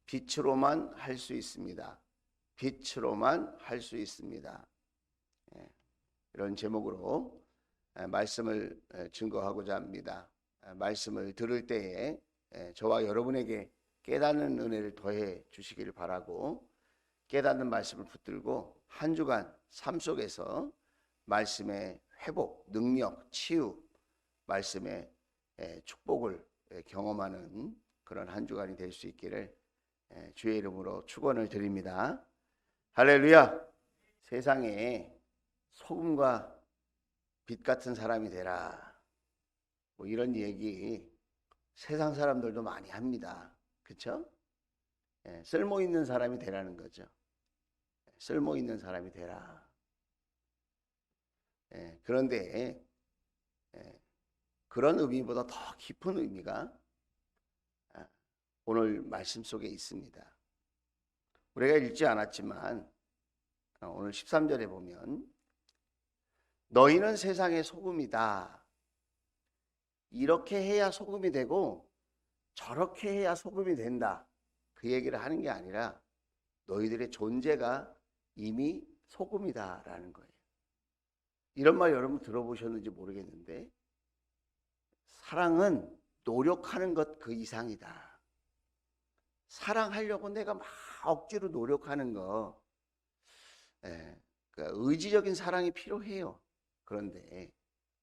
빛으로만 할 수 있습니다. 빛으로만 할 수 있습니다. 이런 제목으로 말씀을 증거하고자 합니다. 말씀을 들을 때에 저와 여러분에게 깨닫는 은혜를 더해 주시기를 바라고, 깨닫는 말씀을 붙들고 한 주간 삶 속에서 말씀의 회복, 능력, 치유, 말씀의 축복을 경험하는 그런 한 주간이 될 수 있기를 주의 이름으로 축원을 드립니다. 할렐루야. 세상에 소금과 빛 같은 사람이 되라, 뭐 이런 얘기 세상 사람들도 많이 합니다. 그렇죠? 쓸모 있는 사람이 되라는 거죠. 쓸모 있는 사람이 되라. 그런데 그런 의미보다 더 깊은 의미가 오늘 말씀 속에 있습니다. 우리가 읽지 않았지만 오늘 13절에 보면 너희는 세상의 소금이다. 이렇게 해야 소금이 되고 저렇게 해야 소금이 된다, 그 얘기를 하는 게 아니라 너희들의 존재가 이미 소금이다라는 거예요. 이런 말 여러분 들어보셨는지 모르겠는데, 사랑은 노력하는 것 그 이상이다. 사랑하려고 내가 막 억지로 노력하는 거, 그러니까 의지적인 사랑이 필요해요. 그런데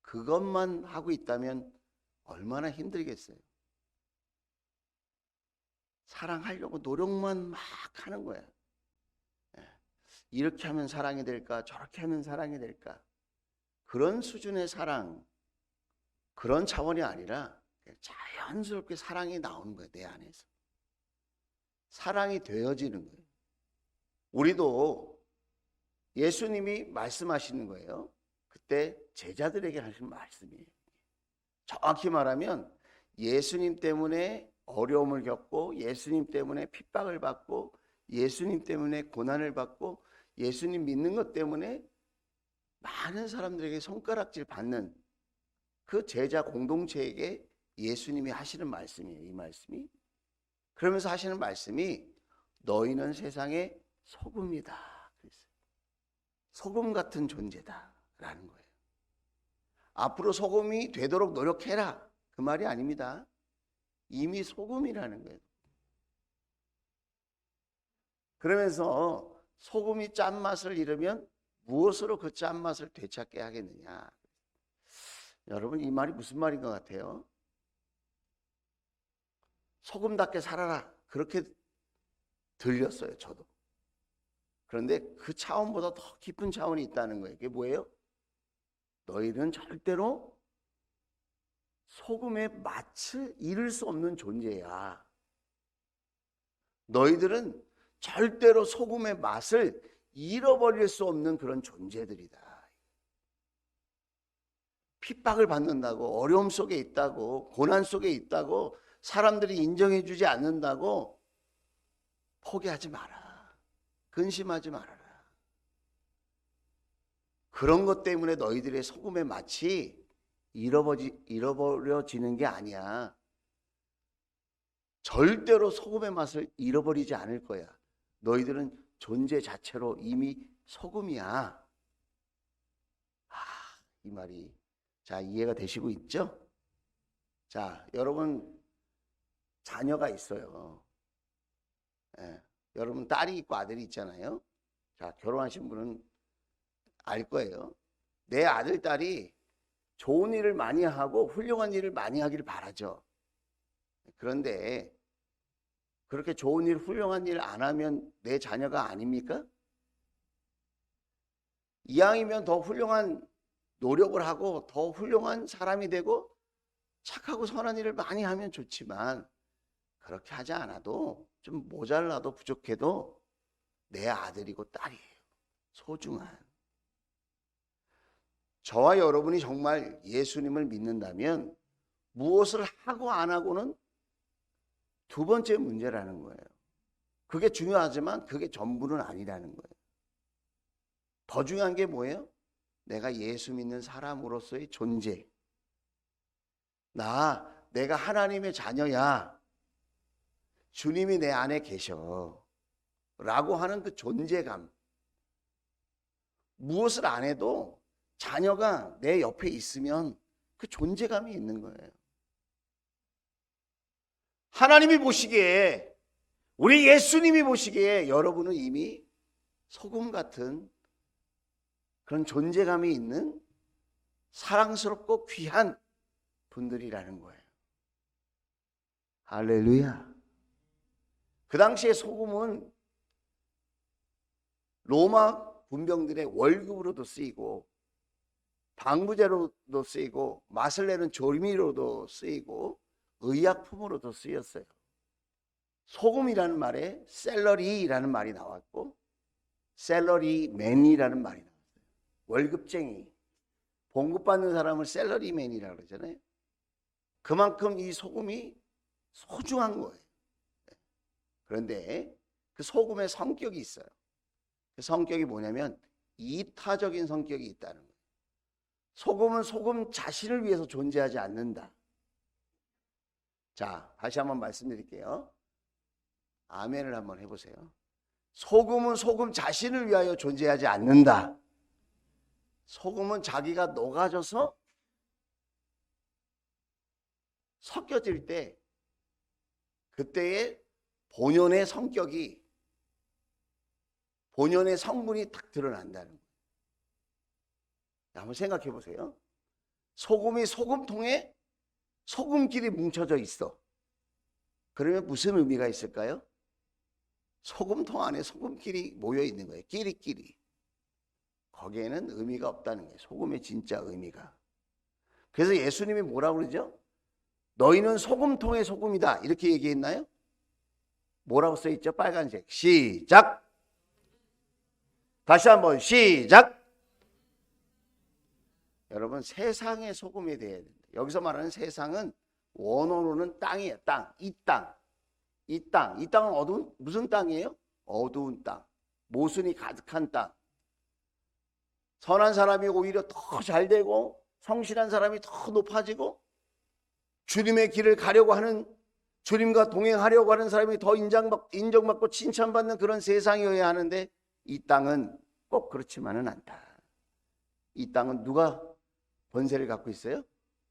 그것만 하고 있다면 얼마나 힘들겠어요. 사랑하려고 노력만 막 하는 거야. 이렇게 하면 사랑이 될까, 저렇게 하면 사랑이 될까, 그런 수준의 사랑, 그런 차원이 아니라 자연스럽게 사랑이 나오는 거예요. 내 안에서 사랑이 되어지는 거예요. 우리도 예수님이 말씀하시는 거예요. 그때 제자들에게 하신 말씀이에요. 정확히 말하면 예수님 때문에 어려움을 겪고, 예수님 때문에 핍박을 받고, 예수님 때문에 고난을 받고, 예수님 믿는 것 때문에 많은 사람들에게 손가락질 받는 그 제자 공동체에게 예수님이 하시는 말씀이에요. 이 말씀이. 그러면서 하시는 말씀이 너희는 세상의 소금이다. 소금 같은 존재다라는 거예요. 앞으로 소금이 되도록 노력해라, 그 말이 아닙니다. 이미 소금이라는 거예요. 그러면서 소금이 짠맛을 잃으면 무엇으로 그 짠맛을 되찾게 하겠느냐. 여러분, 이 말이 무슨 말인 것 같아요? 소금답게 살아라, 그렇게 들렸어요, 저도. 그런데 그 차원보다 더 깊은 차원이 있다는 거예요. 그게 뭐예요? 너희는 절대로 소금의 맛을 잃을 수 없는 존재야. 너희들은 절대로 소금의 맛을 잃어버릴 수 없는 그런 존재들이다. 핍박을 받는다고, 어려움 속에 있다고, 고난 속에 있다고, 사람들이 인정해 주지 않는다고 포기하지 마라. 근심하지 말아라. 그런 것 때문에 너희들의 소금의 맛이 잃어버려지는 게 아니야. 절대로 소금의 맛을 잃어버리지 않을 거야. 너희들은 존재 자체로 이미 소금이야. 이 말이 자, 이해가 되시고 있죠? 자, 여러분 자녀가 있어요. 여러분 딸이 있고 아들이 있잖아요. 자, 결혼하신 분은 알 거예요. 내 아들, 딸이 좋은 일을 많이 하고 훌륭한 일을 많이 하기를 바라죠. 그런데 그렇게 좋은 일, 훌륭한 일 안 하면 내 자녀가 아닙니까? 이왕이면 더 훌륭한 노력을 하고 더 훌륭한 사람이 되고 착하고 선한 일을 많이 하면 좋지만, 그렇게 하지 않아도, 좀 모자라도 부족해도 내 아들이고 딸이에요. 소중한. 저와 여러분이 정말 예수님을 믿는다면 무엇을 하고 안 하고는 두 번째 문제라는 거예요. 그게 중요하지만 그게 전부는 아니라는 거예요. 더 중요한 게 뭐예요? 내가 예수 믿는 사람으로서의 존재. 내가 하나님의 자녀야. 주님이 내 안에 계셔 라고 하는 그 존재감. 무엇을 안 해도 자녀가 내 옆에 있으면 그 존재감이 있는 거예요. 하나님이 보시기에, 우리 예수님이 보시기에 여러분은 이미 소금 같은 그런 존재감이 있는 사랑스럽고 귀한 분들이라는 거예요. 할렐루야. 그 당시에 소금은 로마 군병들의 월급으로도 쓰이고 방부제로도 쓰이고 맛을 내는 조미료로도 쓰이고 의약품으로도 쓰였어요. 소금이라는 말에 셀러리라는 말이 나왔고 셀러리맨이라는 말이 나왔어요. 월급쟁이, 봉급받는 사람을 셀러리맨이라고 그러잖아요. 그만큼 이 소금이 소중한 거예요. 그런데 그 소금의 성격이 있어요. 그 성격이 뭐냐면 이타적인 성격이 있다는 거예요. 소금은 소금 자신을 위해서 존재하지 않는다. 자, 다시 한번 말씀드릴게요. 아멘을 한번 해보세요. 소금은 소금 자신을 위하여 존재하지 않는다. 소금은 자기가 녹아져서 섞여질 때 그때의 본연의 성격이, 본연의 성분이 딱 드러난다는 거예요. 한번 생각해 보세요. 소금이 소금통에 소금끼리 뭉쳐져 있어. 그러면 무슨 의미가 있을까요? 소금통 안에 소금끼리 모여 있는 거예요. 끼리끼리. 거기에는 의미가 없다는 거예요. 소금의 진짜 의미가. 그래서 예수님이 뭐라고 그러죠? 너희는 소금통의 소금이다. 이렇게 얘기했나요? 뭐라고 써 있죠? 빨간색. 시작. 다시 한번 시작. 여러분, 세상의 소금이 돼야 된다. 여기서 말하는 세상은 원어로는 땅이에요. 땅. 이 땅. 이 땅. 이 땅은 어두운, 무슨 땅이에요? 어두운 땅. 모순이 가득한 땅. 선한 사람이 오히려 더 잘 되고 성실한 사람이 더 높아지고 주님의 길을 가려고 하는, 주님과 동행하려고 하는 사람이 더 인정받고 칭찬받는 그런 세상이어야 하는데 이 땅은 꼭 그렇지만은 않다. 이 땅은 누가 권세를 갖고 있어요?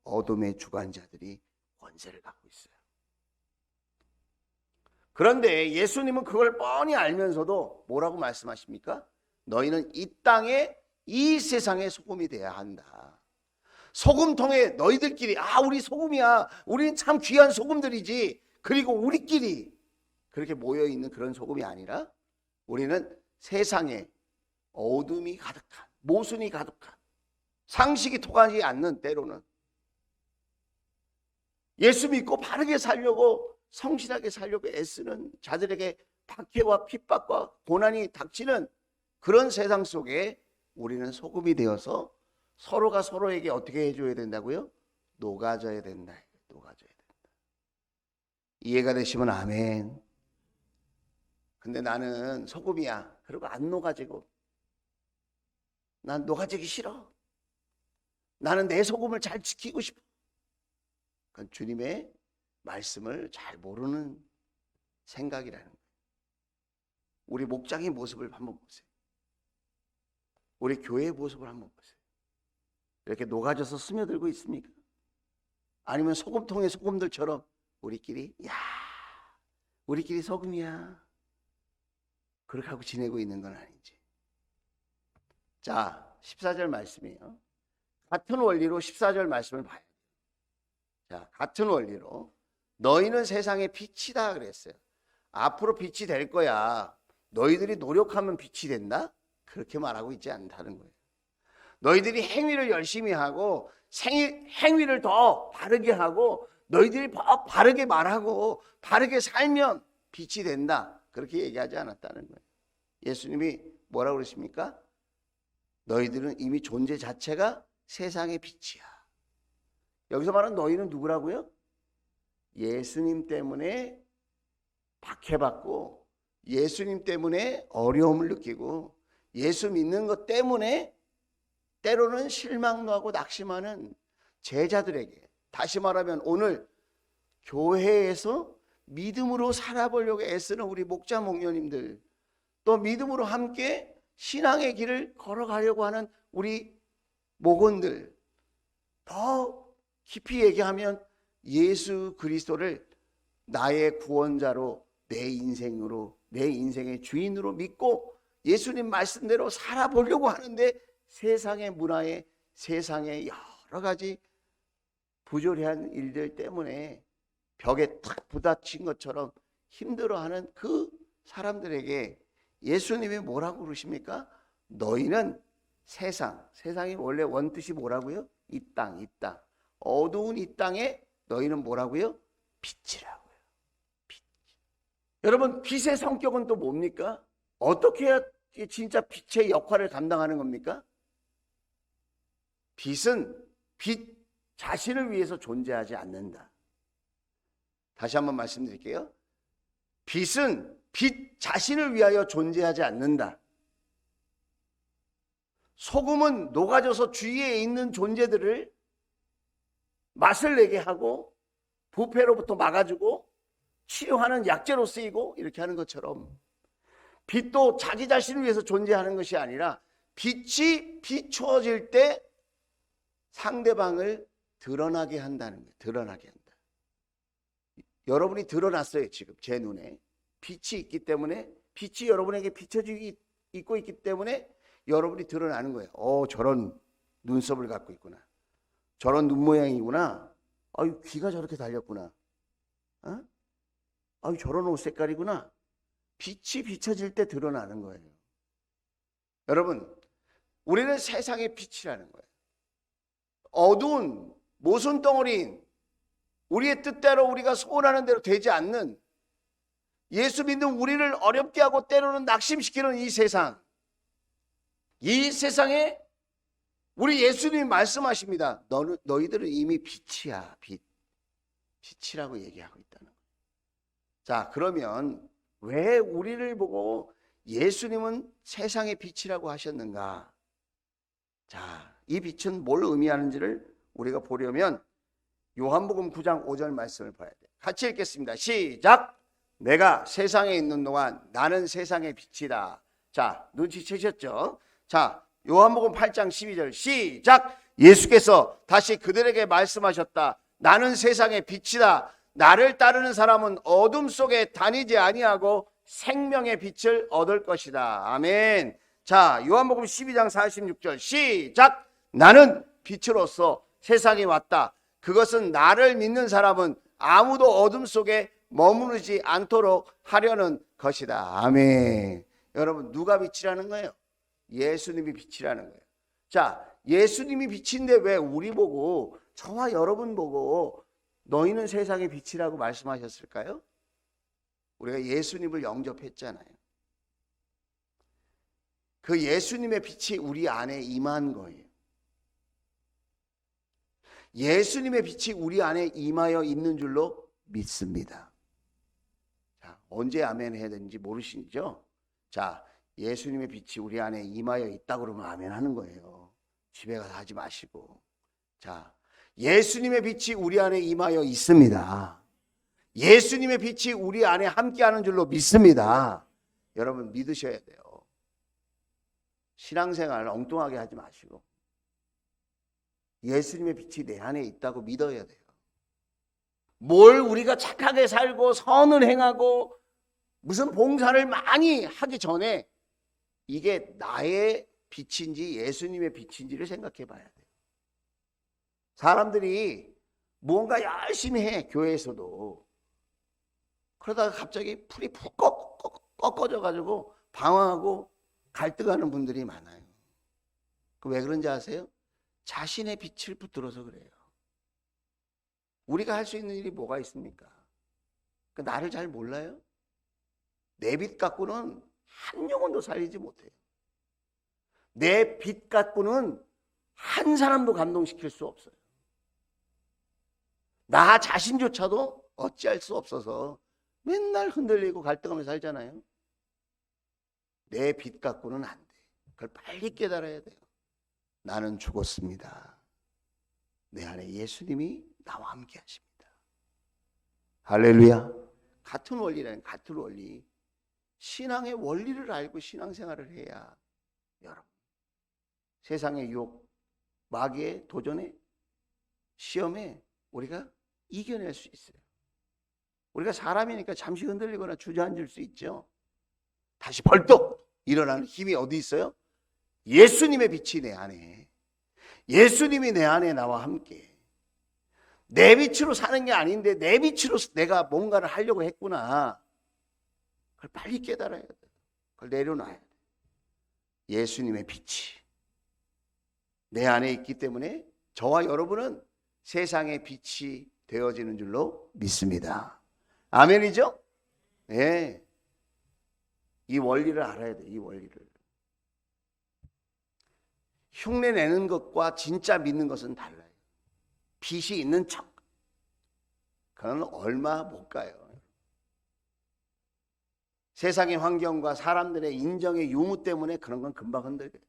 어둠의 주관자들이 권세를 갖고 있어요. 그런데 예수님은 그걸 뻔히 알면서도 뭐라고 말씀하십니까? 너희는 이 땅에, 이 세상의 소금이 돼야 한다. 소금통에 너희들끼리, 우리 소금이야, 우리는 참 귀한 소금들이지, 그리고 우리끼리 그렇게 모여있는 그런 소금이 아니라 우리는 세상에 어둠이 가득한, 모순이 가득한, 상식이 통하지 않는, 때로는 예수 믿고 바르게 살려고, 성실하게 살려고 애쓰는 자들에게 박해와 핍박과 고난이 닥치는 그런 세상 속에 우리는 소금이 되어서 서로가 서로에게 어떻게 해줘야 된다고요? 녹아져야 된다. 녹아져야 된다. 이해가 되시면 아멘. 근데 나는 소금이야. 그리고 안 녹아지고, 난 녹아지기 싫어. 나는 내 소금을 잘 지키고 싶어. 그건 주님의 말씀을 잘 모르는 생각이라는 거예요. 우리 목장의 모습을 한번 보세요. 우리 교회의 모습을 한번 보세요. 이렇게 녹아져서 스며들고 있습니까? 아니면 소금통의 소금들처럼 우리끼리, 우리끼리 소금이야, 그렇게 하고 지내고 있는 건 아닌지. 자, 14절 말씀이에요. 같은 원리로 14절 말씀을 봐야 돼요. 자, 같은 원리로 너희는 세상의 빛이다 그랬어요. 앞으로 빛이 될 거야. 너희들이 노력하면 빛이 된다? 그렇게 말하고 있지 않다는 거예요. 너희들이 행위를 열심히 하고 행위를 더 바르게 하고 너희들이 더 바르게 말하고 바르게 살면 빛이 된다. 그렇게 얘기하지 않았다는 거예요. 예수님이 뭐라고 그러십니까? 너희들은 이미 존재 자체가 세상의 빛이야. 여기서 말하는 너희는 누구라고요? 예수님 때문에 박해받고 예수님 때문에 어려움을 느끼고 예수 믿는 것 때문에 때로는 실망도 하고 낙심하는 제자들에게, 다시 말하면 오늘 교회에서 믿음으로 살아보려고 애쓰는 우리 목자 목녀님들, 또 믿음으로 함께 신앙의 길을 걸어가려고 하는 우리 목원들, 더 깊이 얘기하면 예수 그리스도를 나의 구원자로, 내 인생으로, 내 인생의 주인으로 믿고 예수님 말씀대로 살아보려고 하는데 세상의 문화에, 세상의 여러 가지 부조리한 일들 때문에 벽에 탁 부딪힌 것처럼 힘들어하는 그 사람들에게 예수님이 뭐라고 그러십니까? 너희는 세상이 원래 원뜻이 뭐라고요? 이 땅. 어두운 이 땅에 너희는 뭐라고요? 빛이라고요. 빛. 여러분, 빛의 성격은 또 뭡니까? 어떻게 해야 진짜 빛의 역할을 감당하는 겁니까? 빛은 빛 자신을 위해서 존재하지 않는다. 다시 한번 말씀드릴게요. 빛은 빛 자신을 위하여 존재하지 않는다. 소금은 녹아져서 주위에 있는 존재들을 맛을 내게 하고 부패로부터 막아주고 치료하는 약재로 쓰이고 이렇게 하는 것처럼 빛도 자기 자신을 위해서 존재하는 것이 아니라 빛이 비추어질 때 상대방을 드러나게 한다는 거예요. 드러나게 한다. 여러분이 드러났어요. 지금 제 눈에 빛이 있기 때문에, 빛이 여러분에게 비춰지고 있고 있기 때문에 여러분이 드러나는 거예요. 저런 눈썹을 갖고 있구나. 저런 눈 모양이구나. 아유, 귀가 저렇게 달렸구나. 아유, 저런 옷 색깔이구나. 빛이 비춰질 때 드러나는 거예요. 여러분, 우리는 세상의 빛이라는 거예요. 어두운 모순 덩어리인, 우리의 뜻대로 우리가 소원하는 대로 되지 않는, 예수 믿는 우리를 어렵게 하고 때로는 낙심시키는 이 세상, 이 세상에 우리 예수님이 말씀하십니다. 너희들은 이미 빛이야. 빛이라고 얘기하고 있다는 거예요. 자, 그러면 왜 우리를 보고 예수님은 세상의 빛이라고 하셨는가? 자, 이 빛은 뭘 의미하는지를 우리가 보려면 요한복음 9장 5절 말씀을 봐야 돼요. 같이 읽겠습니다. 시작! 내가 세상에 있는 동안 나는 세상의 빛이다. 자, 눈치채셨죠? 자, 요한복음 8장 12절 시작! 예수께서 다시 그들에게 말씀하셨다. 나는 세상의 빛이다. 나를 따르는 사람은 어둠 속에 다니지 아니하고 생명의 빛을 얻을 것이다. 아멘. 자, 요한복음 12장 46절 시작! 나는 빛으로서 세상에 왔다. 그것은 나를 믿는 사람은 아무도 어둠 속에 머무르지 않도록 하려는 것이다. 아멘. 여러분, 누가 빛이라는 거예요? 예수님이 빛이라는 거예요. 자, 예수님이 빛인데 왜 우리 보고, 저와 여러분 보고 너희는 세상의 빛이라고 말씀하셨을까요? 우리가 예수님을 영접했잖아요. 그 예수님의 빛이 우리 안에 임한 거예요. 예수님의 빛이 우리 안에 임하여 있는 줄로 믿습니다. 자, 언제 아멘 해야 되는지 모르시죠? 자, 예수님의 빛이 우리 안에 임하여 있다 그러면 아멘 하는 거예요. 집에 가서 하지 마시고. 자, 예수님의 빛이 우리 안에 임하여 있습니다. 예수님의 빛이 우리 안에 함께하는 줄로 믿습니다. 여러분, 믿으셔야 돼요. 신앙생활 엉뚱하게 하지 마시고 예수님의 빛이 내 안에 있다고 믿어야 돼요. 뭘 우리가 착하게 살고 선을 행하고 무슨 봉사를 많이 하기 전에 이게 나의 빛인지 예수님의 빛인지를 생각해 봐야 돼요. 사람들이 무언가 열심히 해, 교회에서도. 그러다가 갑자기 풀이 푹 꺾어져 가지고 방황하고 갈등하는 분들이 많아요. 왜 그런지 아세요? 자신의 빛을 붙들어서 그래요. 우리가 할 수 있는 일이 뭐가 있습니까? 나를 잘 몰라요? 내 빛 갖고는 한 영혼도 살리지 못해요. 내 빛 갖고는 한 사람도 감동시킬 수 없어요. 나 자신조차도 어찌할 수 없어서 맨날 흔들리고 갈등하며 살잖아요. 내 빛 갖고는 안 돼. 그걸 빨리 깨달아야 돼요. 나는 죽었습니다. 내 안에 예수님이 나와 함께 하십니다. 할렐루야. 같은 원리라는 같은 원리. 신앙의 원리를 알고 신앙생활을 해야 여러분 세상의 유혹, 마귀의 도전에, 시험에 우리가 이겨낼 수 있어요. 우리가 사람이니까 잠시 흔들리거나 주저앉을 수 있죠. 다시 벌떡 일어나는 힘이 어디 있어요? 예수님의 빛이 내 안에, 예수님이 내 안에 나와 함께. 내 빛으로 사는 게 아닌데 내 빛으로 내가 뭔가를 하려고 했구나. 그걸 빨리 깨달아야 돼. 그걸 내려놔야 돼. 예수님의 빛이 내 안에 있기 때문에 저와 여러분은 세상의 빛이 되어지는 줄로 믿습니다. 아멘이죠? 네. 이 원리를 알아야 돼. 이 원리를. 흉내 내는 것과 진짜 믿는 것은 달라요. 빛이 있는 척, 그건 얼마 못 가요. 세상의 환경과 사람들의 인정의 유무 때문에 그런 건 금방 흔들려요.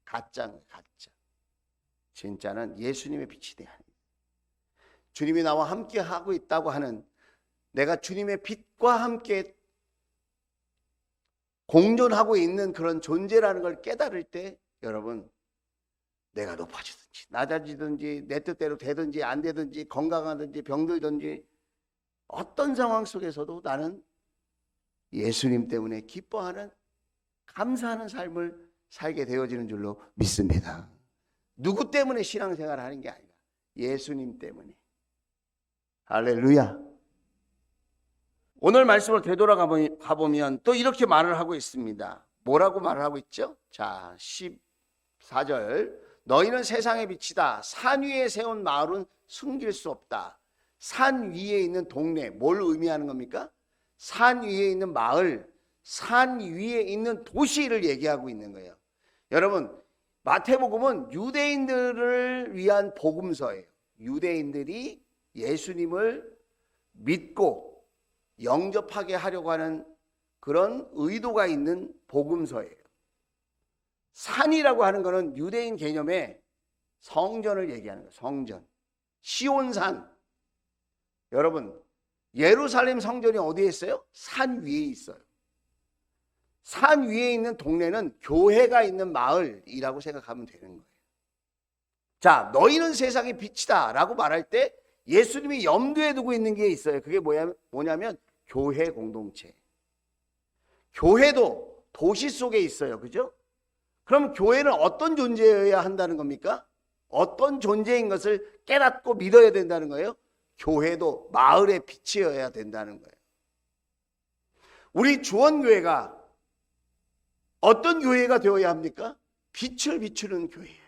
가짜는 가짜. 진짜는 예수님의 빛이 돼야 해요. 주님이 나와 함께 하고 있다고 하는, 내가 주님의 빛과 함께 공존하고 있는 그런 존재라는 걸 깨달을 때 여러분, 내가 높아지든지 낮아지든지 내 뜻대로 되든지 안 되든지 건강하든지 병들든지 어떤 상황 속에서도 나는 예수님 때문에 기뻐하는, 감사하는 삶을 살게 되어지는 줄로 믿습니다. 누구 때문에 신앙생활을 하는 게 아니라 예수님 때문에. 할렐루야. 오늘 말씀을 되돌아가 보면 또 이렇게 말을 하고 있습니다. 뭐라고 말을 하고 있죠? 자, 14절. 너희는 세상의 빛이다. 산 위에 세운 마을은 숨길 수 없다. 산 위에 있는 동네, 뭘 의미하는 겁니까? 산 위에 있는 마을, 산 위에 있는 도시를 얘기하고 있는 거예요. 여러분, 마태복음은 유대인들을 위한 복음서예요. 유대인들이 예수님을 믿고 영접하게 하려고 하는 그런 의도가 있는 복음서예요. 산이라고 하는 것은 유대인 개념의 성전을 얘기하는 거예요. 성전. 시온산. 여러분, 예루살렘 성전이 어디에 있어요? 산 위에 있어요. 산 위에 있는 동네는 교회가 있는 마을이라고 생각하면 되는 거예요. 자, 너희는 세상의 빛이다 라고 말할 때 예수님이 염두에 두고 있는 게 있어요. 그게 뭐냐면 교회 공동체. 교회도 도시 속에 있어요. 그죠? 그럼 교회는 어떤 존재여야 한다는 겁니까? 어떤 존재인 것을 깨닫고 믿어야 된다는 거예요? 교회도 마을의 빛이어야 된다는 거예요. 우리 주원교회가 어떤 교회가 되어야 합니까? 빛을 비추는 교회예요.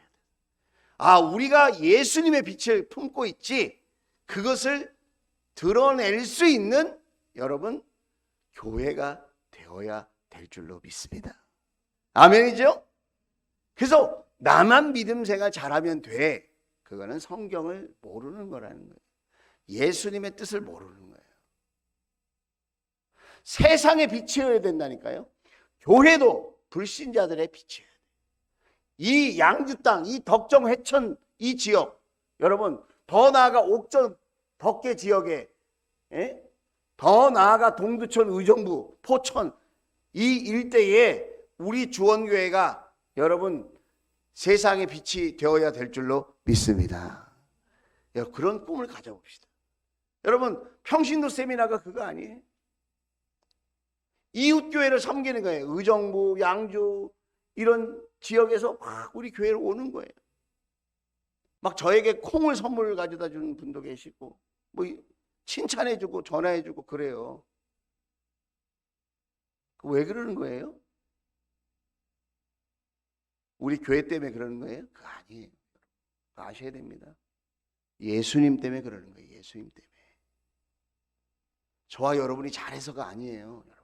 아, 우리가 예수님의 빛을 품고 있지, 그것을 드러낼 수 있는 여러분 교회가 되어야 될 줄로 믿습니다. 아멘이죠? 그래서 나만 믿음 생활 잘하면 돼. 그거는 성경을 모르는 거라는 거예요. 예수님의 뜻을 모르는 거예요. 세상의 빛이어야 된다니까요. 교회도 불신자들의 빛이어야 돼요. 이 양주 땅, 이 덕정 회천 이 지역, 여러분 더 나아가 옥천 덕계 지역에, 더 나아가 동두천 의정부 포천 이 일대에 우리 주원교회가 여러분 세상의 빛이 되어야 될 줄로 믿습니다. 그런 꿈을 가져봅시다. 여러분 평신도 세미나가 그거 아니에요? 이웃교회를 섬기는 거예요. 의정부, 양주 이런 지역에서 막 우리 교회로 오는 거예요. 막 저에게 콩을 선물을 가져다 주는 분도 계시고 뭐 칭찬해주고 전화해주고 그래요. 왜 그러는 거예요? 우리 교회 때문에 그러는 거예요? 그거 아니에요. 아셔야 됩니다. 예수님 때문에 그러는 거예요. 예수님 때문에. 저와 여러분이 잘해서가 아니에요. 여러분.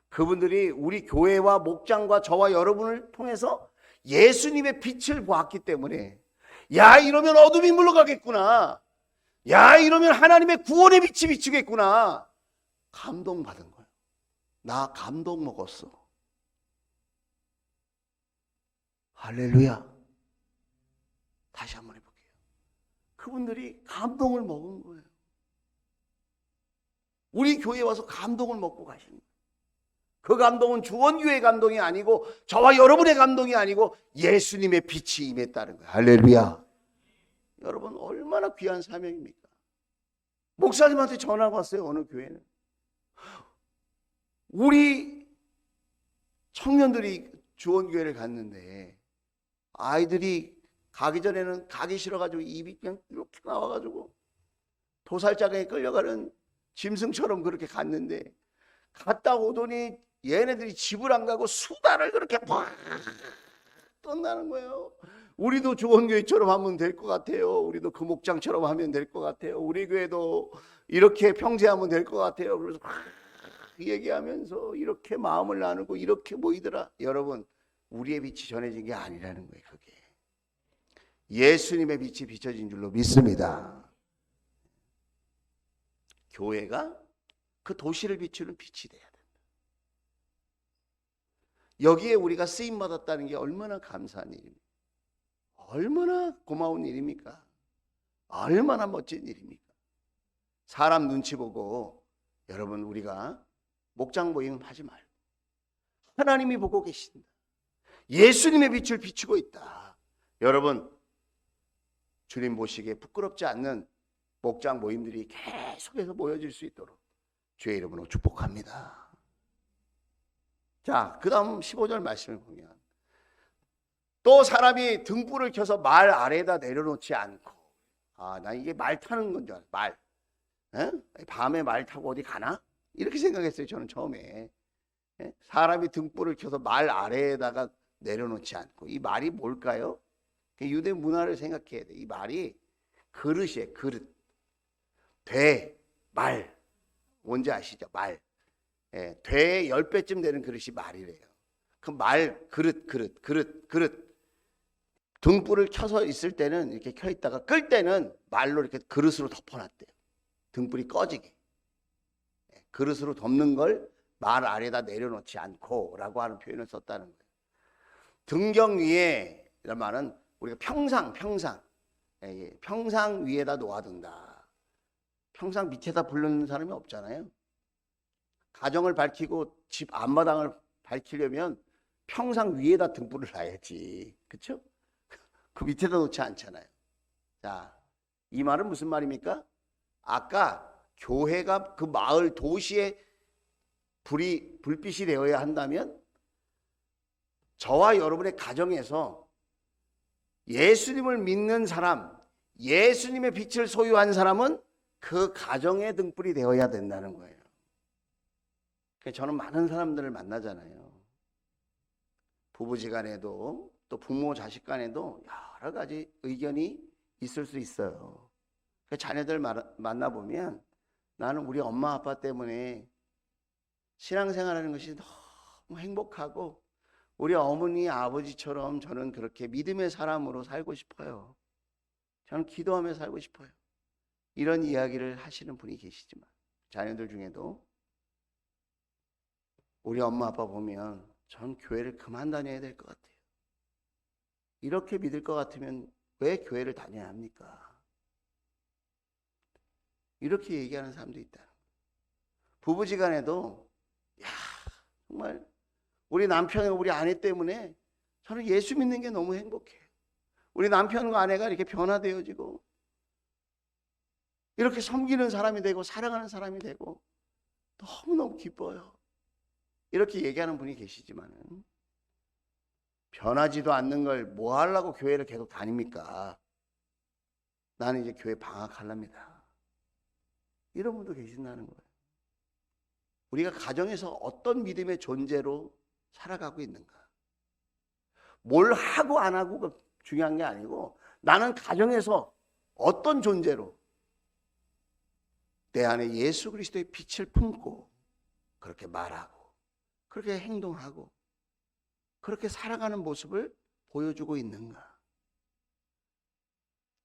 그분들이 우리 교회와 목장과 저와 여러분을 통해서 예수님의 빛을 보았기 때문에, 야 이러면 어둠이 물러가겠구나, 야 이러면 하나님의 구원의 빛이 비추겠구나, 감동받은 거예요. 나 감동 먹었어. 할렐루야. 다시 한번 해볼게요. 그분들이 감동을 먹은 거예요. 우리 교회에 와서 감동을 먹고 가시는 거예요. 그 감동은 주원교회 감동이 아니고 저와 여러분의 감동이 아니고 예수님의 빛이 임했다는 거예요. 할렐루야. 여러분 얼마나 귀한 사명입니까? 목사님한테 전화가 왔어요. 어느 교회는 우리 청년들이 주원교회를 갔는데 아이들이 가기 전에는 가기 싫어가지고 입이 그냥 이렇게 나와가지고 도살장에 끌려가는 짐승처럼 그렇게 갔는데 갔다 오더니 얘네들이 집을 안 가고 수다를 그렇게 팍 떤다는 거예요. 우리도 주원교회처럼 하면 될 것 같아요. 우리도 그 목장처럼 하면 될 것 같아요. 우리 교회도 이렇게 평세하면 될 것 같아요. 그래서 막 얘기하면서 이렇게 마음을 나누고 이렇게 모이더라. 여러분 우리의 빛이 전해진 게 아니라는 거예요. 그게 예수님의 빛이 비춰진 줄로 믿습니다. 교회가 그 도시를 비추는 빛이 돼야 된다. 여기에 우리가 쓰임 받았다는 게 얼마나 감사한 일입니까? 얼마나 고마운 일입니까? 얼마나 멋진 일입니까? 사람 눈치 보고 여러분 우리가 목장 모임 하지 말고 하나님이 보고 계신다. 예수님의 빛을 비추고 있다. 여러분 주님 보시기에 부끄럽지 않는 목장 모임들이 계속해서 모여질 수 있도록 주의 이름으로 축복합니다. 자, 그 다음 15절 말씀을 보면 또 사람이 등불을 켜서 말 아래에다 내려놓지 않고 나 이게 말 타는 건 줄 알았어요. 말. 밤에 말 타고 어디 가나? 이렇게 생각했어요. 저는 처음에. 사람이 등불을 켜서 말 아래에다가 내려놓지 않고 이 말이 뭘까요? 유대 문화를 생각해야 돼. 이 말이 그릇이에요. 그릇. 돼, 말. 뭔지 아시죠? 말. 돼의 10배쯤 되는 그릇이 말이래요. 그 말, 그릇. 등불을 켜서 있을 때는 이렇게 켜 있다가 끌 때는 말로 이렇게 그릇으로 덮어놨대요. 등불이 꺼지게. 그릇으로 덮는 걸 말 아래다 내려놓지 않고 라고 하는 표현을 썼다는 거예요. 등경 위에 이런 말은 우리가 평상 위에다 놓아둔다. 평상 밑에다 부르는 사람이 없잖아요. 가정을 밝히고 집 앞마당을 밝히려면 평상 위에다 등불을 놔야지. 그렇죠? 그 밑에다 놓지 않잖아요. 자, 이 말은 무슨 말입니까? 아까 교회가 그 마을 도시에 불빛이 되어야 한다면 저와 여러분의 가정에서 예수님을 믿는 사람, 예수님의 빛을 소유한 사람은 그 가정의 등불이 되어야 된다는 거예요. 저는 많은 사람들을 만나잖아요. 부부지간에도 또 부모 자식 간에도 여러 가지 의견이 있을 수 있어요. 자녀들 만나보면 나는 우리 엄마 아빠 때문에 신앙생활하는 것이 너무 행복하고 우리 어머니 아버지처럼 저는 그렇게 믿음의 사람으로 살고 싶어요. 저는 기도하며 살고 싶어요. 이런 이야기를 하시는 분이 계시지만 자녀들 중에도 우리 엄마 아빠 보면 전 교회를 그만 다녀야 될 것 같아요. 이렇게 믿을 것 같으면 왜 교회를 다녀야 합니까? 이렇게 얘기하는 사람도 있다. 부부지간에도 정말 우리 남편과 우리 아내 때문에 저는 예수 믿는 게 너무 행복해요. 우리 남편과 아내가 이렇게 변화되어지고 이렇게 섬기는 사람이 되고 사랑하는 사람이 되고 너무너무 기뻐요. 이렇게 얘기하는 분이 계시지만은 변하지도 않는 걸 뭐 하려고 교회를 계속 다닙니까? 나는 이제 교회 방학하랍니다. 이런 분도 계신다는 거예요. 우리가 가정에서 어떤 믿음의 존재로 살아가고 있는가? 뭘 하고 안 하고가 중요한 게 아니고 나는 가정에서 어떤 존재로 내 안에 예수 그리스도의 빛을 품고 그렇게 말하고 그렇게 행동하고 그렇게 살아가는 모습을 보여주고 있는가?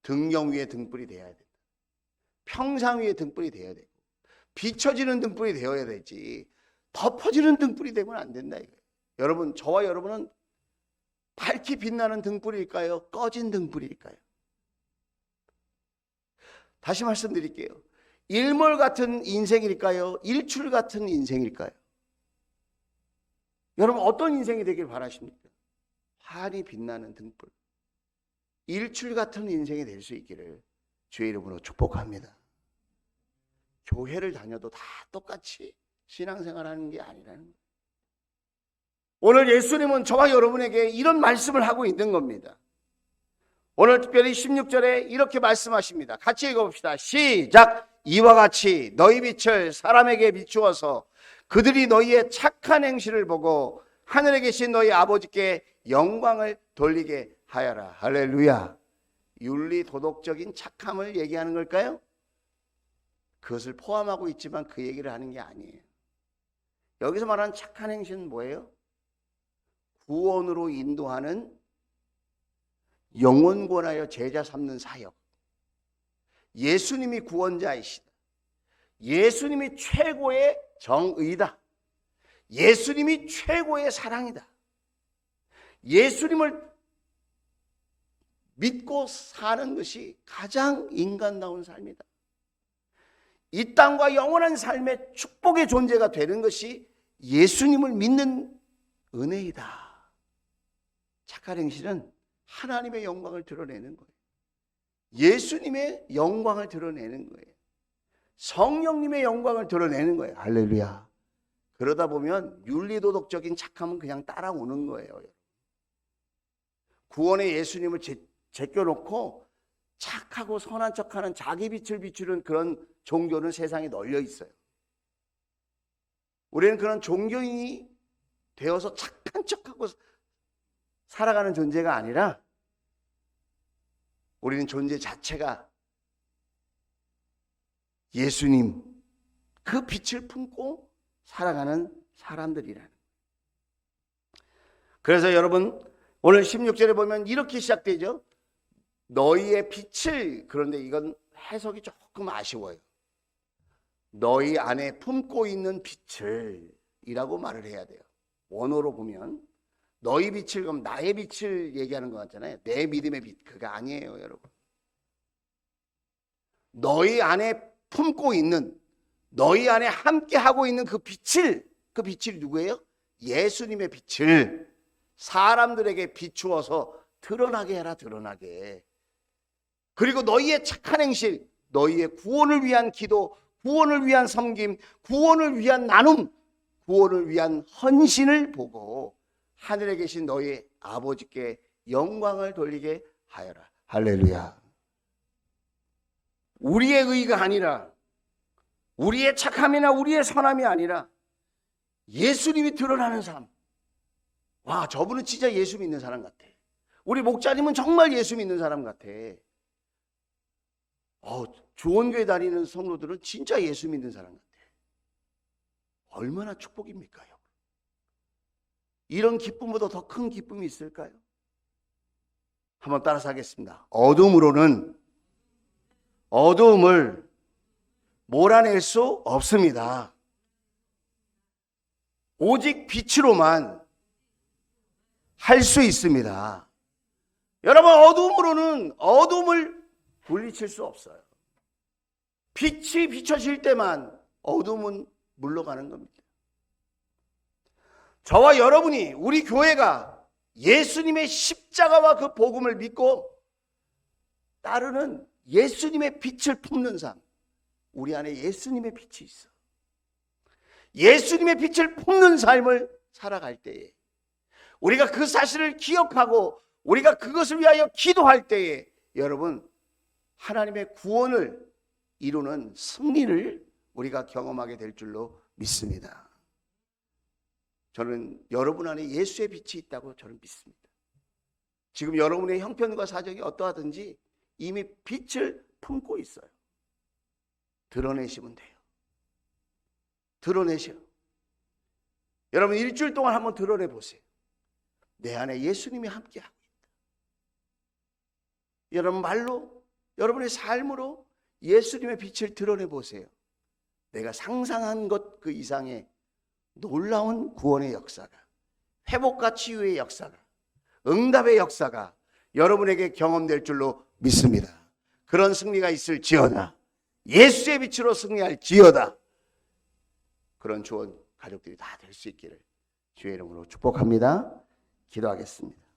등경 위에 등불이 되어야 된다. 평상 위에 등불이 되어야 되고 비춰지는 등불이 되어야 되지 덮어지는 등불이 되면 안 된다 이거예요. 여러분, 저와 여러분은 밝게 빛나는 등불일까요? 꺼진 등불일까요? 다시 말씀드릴게요. 일몰 같은 인생일까요? 일출 같은 인생일까요? 여러분 어떤 인생이 되길 바라십니까? 환히 빛나는 등불, 일출 같은 인생이 될 수 있기를 주의 이름으로 축복합니다. 교회를 다녀도 다 똑같이 신앙생활하는 게 아니라는 거예요. 오늘 예수님은 저와 여러분에게 이런 말씀을 하고 있는 겁니다. 오늘 특별히 16절에 이렇게 말씀하십니다. 같이 읽어봅시다. 시작! 이와 같이 너희 빛을 사람에게 비추어서 그들이 너희의 착한 행실을 보고 하늘에 계신 너희 아버지께 영광을 돌리게 하여라. 할렐루야. 윤리 도덕적인 착함을 얘기하는 걸까요? 그것을 포함하고 있지만 그 얘기를 하는 게 아니에요. 여기서 말하는 착한 행실은 뭐예요? 구원으로 인도하는, 영혼 구원하여 제자 삼는 사역. 예수님이 구원자이시다. 예수님이 최고의 정의다. 예수님이 최고의 사랑이다. 예수님을 믿고 사는 것이 가장 인간다운 삶이다. 이 땅과 영원한 삶의 축복의 존재가 되는 것이 예수님을 믿는 은혜이다. 착한 행실은 하나님의 영광을 드러내는 거예요. 예수님의 영광을 드러내는 거예요. 성령님의 영광을 드러내는 거예요. 할렐루야. 그러다 보면 윤리도덕적인 착함은 그냥 따라오는 거예요. 구원의 예수님을 제껴놓고 착하고 선한 척하는, 자기 빛을 비추는 그런 종교는 세상에 널려 있어요. 우리는 그런 종교인이 되어서 착한 척하고 살아가는 존재가 아니라 우리는 존재 자체가 예수님 그 빛을 품고 살아가는 사람들이라는. 그래서 여러분 오늘 16절에 보면 이렇게 시작되죠. 너희의 빛을, 그런데 이건 해석이 조금 아쉬워요. 너희 안에 품고 있는 빛을 이라고 말을 해야 돼요. 원어로 보면 너희 빛을, 그럼 나의 빛을 얘기하는 것 같잖아요. 내 믿음의 빛, 그거 아니에요 여러분. 너희 안에 품고 있는, 너희 안에 함께 하고 있는 그 빛이 누구예요? 예수님의 빛을 사람들에게 비추어서 드러나게 해라. 드러나게. 그리고 너희의 착한 행실, 너희의 구원을 위한 기도, 구원을 위한 섬김, 구원을 위한 나눔, 구원을 위한 헌신을 보고 하늘에 계신 너희 아버지께 영광을 돌리게 하여라. 할렐루야. 우리의 의가 아니라, 우리의 착함이나 우리의 선함이 아니라 예수님이 드러나는 삶. 와, 저분은 진짜 예수 믿는 사람 같아. 우리 목자님은 정말 예수 믿는 사람 같아. 조원교회 다니는 성도들은 진짜 예수 믿는 사람 같아. 얼마나 축복입니까? 이런 기쁨보다 더 큰 기쁨이 있을까요? 한번 따라서 하겠습니다. 어둠으로는 어둠을 몰아낼 수 없습니다. 오직 빛으로만 할 수 있습니다. 여러분, 어둠으로는 어둠을 물리칠 수 없어요. 빛이 비춰질 때만 어둠은 물러가는 겁니다. 저와 여러분이, 우리 교회가 예수님의 십자가와 그 복음을 믿고 따르는 예수님의 빛을 품는 삶, 우리 안에 예수님의 빛이 있어. 예수님의 빛을 품는 삶을 살아갈 때에, 우리가 그 사실을 기억하고 우리가 그것을 위하여 기도할 때에, 여러분, 하나님의 구원을 이루는 승리를 우리가 경험하게 될 줄로 믿습니다. 저는 여러분 안에 예수의 빛이 있다고 저는 믿습니다. 지금 여러분의 형편과 사정이 어떠하든지 이미 빛을 품고 있어요. 드러내시면 돼요. 드러내셔. 여러분, 일주일 동안 한번 드러내 보세요. 내 안에 예수님이 함께하고 있다. 여러분 말로, 여러분의 삶으로 예수님의 빛을 드러내 보세요. 내가 상상한 것 그 이상의 놀라운 구원의 역사가, 회복과 치유의 역사가, 응답의 역사가 여러분에게 경험될 줄로 믿습니다. 그런 승리가 있을지어다. 예수의 빛으로 승리할지어다. 그런 좋은 가족들이 다 될 수 있기를 주의 이름으로 축복합니다. 기도하겠습니다.